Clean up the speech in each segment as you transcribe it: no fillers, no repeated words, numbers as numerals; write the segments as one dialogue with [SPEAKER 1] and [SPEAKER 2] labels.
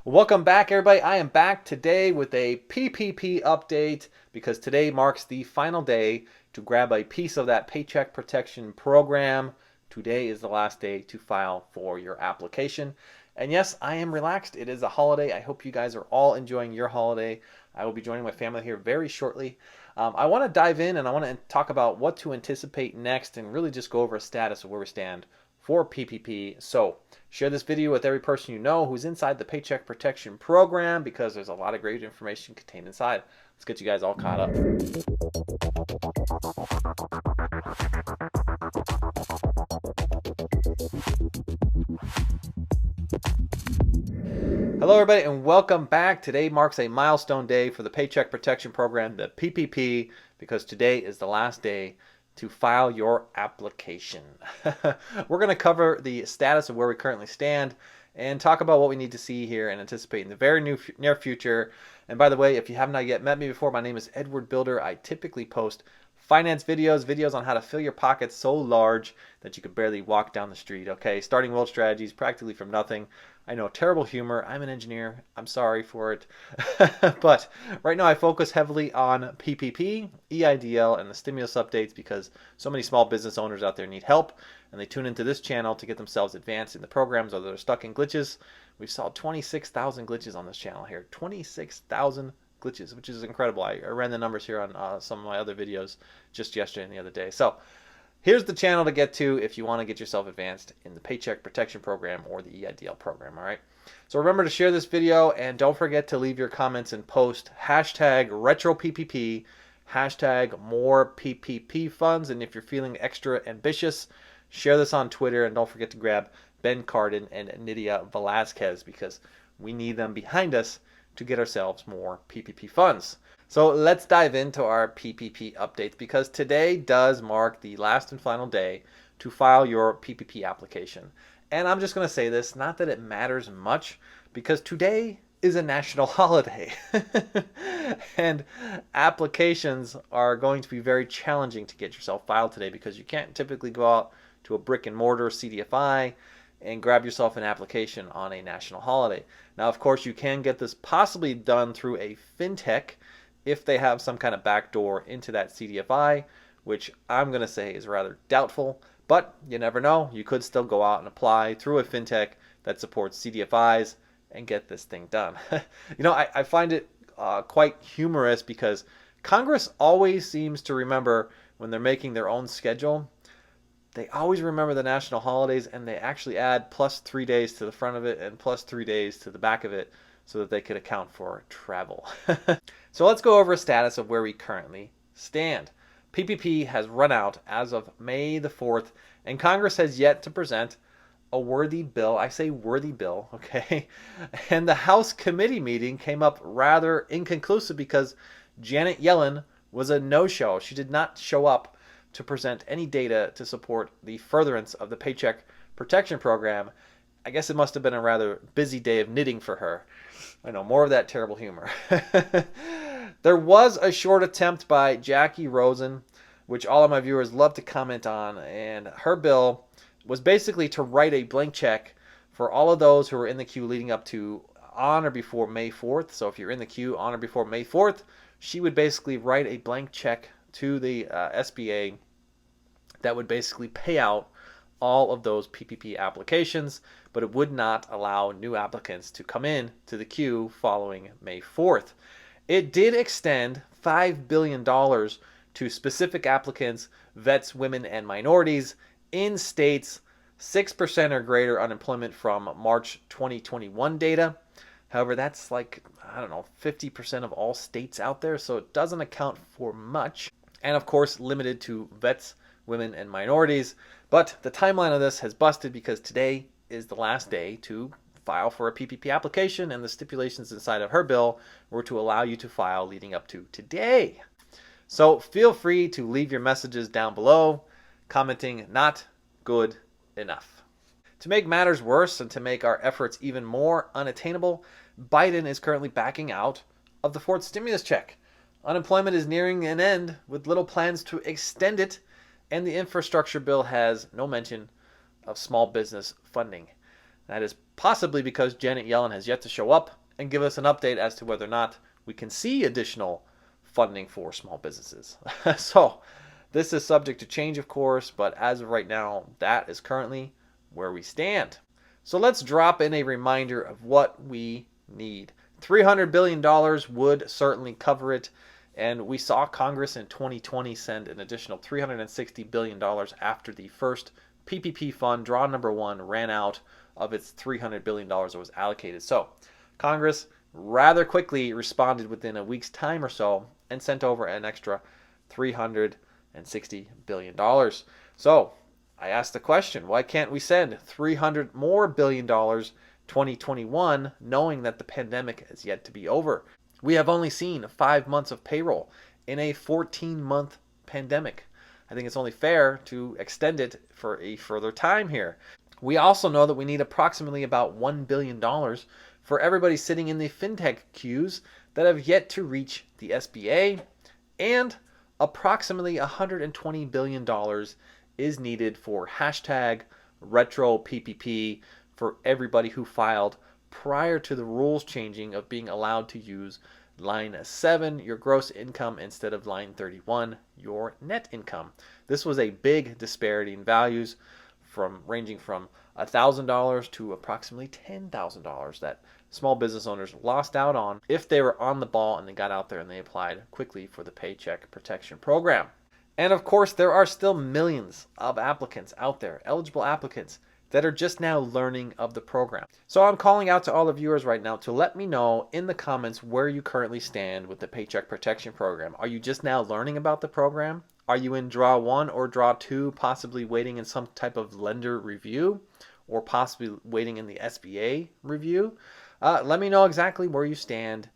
[SPEAKER 1] Welcome back, everybody. I am back today with a PPP update because today marks the final day to grab a piece of that Paycheck Protection Program. Today is the last day to file for your application. And yes, I am relaxed. It is a holiday. I hope you guys are all enjoying your holiday. I will be joining my family here very shortly. I want to dive in and I want to talk about what to anticipate next and really just go over a status of where we stand for PPP. So share this video with every person you know who's inside the Paycheck Protection Program because there's a lot of great information contained inside. Let's get you guys all caught up. Hello everybody and welcome back. Today marks a milestone day for the Paycheck Protection Program, the PPP, because today is the last day to file your application. We're going to cover the status of where we currently stand and talk about what we need to see here and anticipate in the very near future. And by the way, if you have not yet met me before, my name is Edward Bilder. I typically post finance videos on how to fill your pockets so large that you could barely walk down the street. Okay, starting world strategies practically from nothing. I know, terrible humor. I'm an engineer. I'm sorry for it. But right now I focus heavily on PPP, EIDL, and the stimulus updates because so many small business owners out there need help and they tune into this channel to get themselves advanced in the programs or they're stuck in glitches. We've saw 26,000 glitches on this channel here. 26,000 glitches, which is incredible. I ran the numbers here on some of my other videos just yesterday and the other day. So here's the channel to get to if you want to get yourself advanced in the Paycheck Protection Program or the EIDL program, all right? So remember to share this video and don't forget to leave your comments and post hashtag RetroPPP, hashtag more PPP funds, and if you're feeling extra ambitious, share this on Twitter and don't forget to grab Ben Cardin and Nydia Velasquez because we need them behind us to get ourselves more PPP funds. So let's dive into our PPP updates because today does mark the last and final day to file your PPP application. And I'm just going to say this, not that it matters much, because today is a national holiday. And applications are going to be very challenging to get yourself filed today because you can't typically go out to a brick and mortar CDFI and grab yourself an application on a national holiday. Now, of course, you can get this possibly done through a fintech if they have some kind of backdoor into that CDFI, which I'm going to say is rather doubtful, but you never know. You could still go out and apply through a fintech that supports CDFIs and get this thing done. You know, I find it quite humorous because Congress always seems to remember when they're making their own schedule. They always remember the national holidays and they actually add plus 3 days to the front of it and plus 3 days to the back of it so that they could account for travel. So let's go over a status of where we currently stand. PPP has run out as of May the 4th and Congress has yet to present a worthy bill. I say worthy bill, okay? And the House committee meeting came up rather inconclusive because Janet Yellen was a no-show. She did not show up to present any data to support the furtherance of the Paycheck Protection Program. I guess it must have been a rather busy day of knitting for her. I know, more of that terrible humor. There was a short attempt by Jackie Rosen, which all of my viewers love to comment on, and her bill was basically to write a blank check for all of those who were in the queue leading up to on or before May 4th. So if you're in the queue on or before May 4th, she would basically write a blank check to the SBA that would basically pay out all of those PPP applications, but it would not allow new applicants to come in to the queue following May 4th. It did extend $5 billion to specific applicants, vets, women, and minorities in states 6% or greater unemployment from March 2021 data. However, that's like, I don't know, 50% of all states out there, so it doesn't account for much. And of course, limited to vets, women, and minorities. But the timeline of this has busted because today is the last day to file for a PPP application, and the stipulations inside of her bill were to allow you to file leading up to today. So feel free to leave your messages down below, commenting not good enough. To make matters worse and to make our efforts even more unattainable, Biden is currently backing out of the fourth stimulus check. Unemployment is nearing an end with little plans to extend it, and the infrastructure bill has no mention of small business funding. That is possibly because Janet Yellen has yet to show up and give us an update as to whether or not we can see additional funding for small businesses. So this is subject to change, of course, but as of right now, that is currently where we stand. So let's drop in a reminder of what we need. $300 billion would certainly cover it. And we saw Congress in 2020 send an additional $360 billion after the first PPP fund, draw number one, ran out of its $300 billion that was allocated. So Congress rather quickly responded within a week's time or so and sent over an extra $360 billion. So I asked the question, why can't we send $300 more billion 2021 knowing that the pandemic is yet to be over? We have only seen 5 months of payroll in a 14-month pandemic. I think it's only fair to extend it for a further time here. We also know that we need approximately about $1 billion for everybody sitting in the fintech queues that have yet to reach the SBA, and approximately $120 billion is needed for hashtag retro PPP for everybody who filed prior to the rules changing of being allowed to use line 7, your gross income, instead of line 31, your net income. This was a big disparity in values ranging from $1,000 to approximately $10,000 that small business owners lost out on if they were on the ball and they got out there and they applied quickly for the Paycheck Protection Program. And of course, there are still millions of applicants out there, eligible applicants, that are just now learning of the program. So I'm calling out to all the viewers right now to let me know in the comments where you currently stand with the Paycheck Protection Program. Are you just now learning about the program? Are you in draw 1 or draw 2, possibly waiting in some type of lender review, or possibly waiting in the SBA review? Let me know exactly where you stand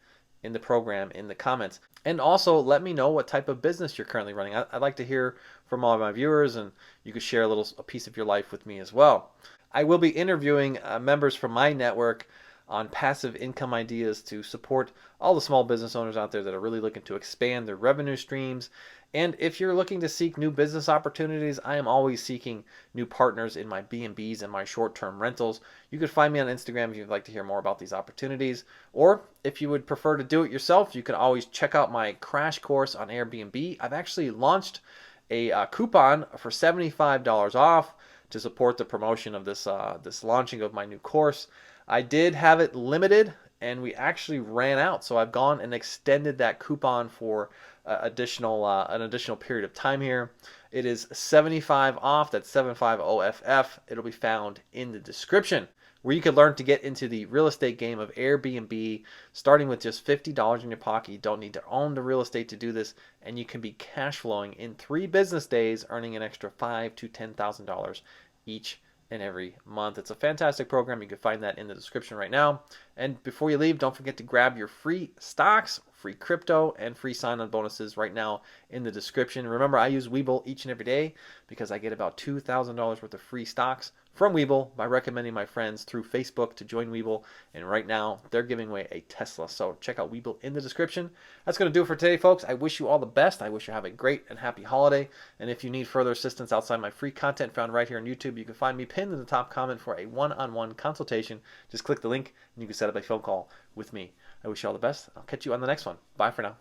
[SPEAKER 1] in the program in the comments. And also let me know what type of business you're currently running. I'd like to hear from all of my viewers, and you could share a piece of your life with me as well. I will be interviewing members from my network on passive income ideas to support all the small business owners out there that are really looking to expand their revenue streams. And if you're looking to seek new business opportunities, I am always seeking new partners in my B&Bs and my short-term rentals. You could find me on Instagram if you'd like to hear more about these opportunities. Or if you would prefer to do it yourself, you can always check out my crash course on Airbnb. I've actually launched a coupon for $75 off to support the promotion of this launching of my new course. I did have it limited, and we actually ran out, so I've gone and extended that coupon for an additional period of time here. It is 75 off. That's 75 OFF. It'll be found in the description, where you can learn to get into the real estate game of Airbnb, starting with just $50 in your pocket. You don't need to own the real estate to do this, and you can be cash flowing in 3 business days, earning an extra $5,000 to $10,000 each and every month. It's a fantastic program. You can find that in the description right now. And before you leave, don't forget to grab your free stocks, free crypto, and free sign-on bonuses right now in the description. Remember, I use Webull each and every day because I get about $2,000 worth of free stocks from Webull by recommending my friends through Facebook to join Webull. And right now, they're giving away a Tesla. So check out Webull in the description. That's going to do it for today, folks. I wish you all the best. I wish you have a great and happy holiday. And if you need further assistance outside my free content found right here on YouTube, you can find me pinned in the top comment for a one-on-one consultation. Just click the link and you can set up a phone call with me. I wish you all the best. I'll catch you on the next one. Bye for now.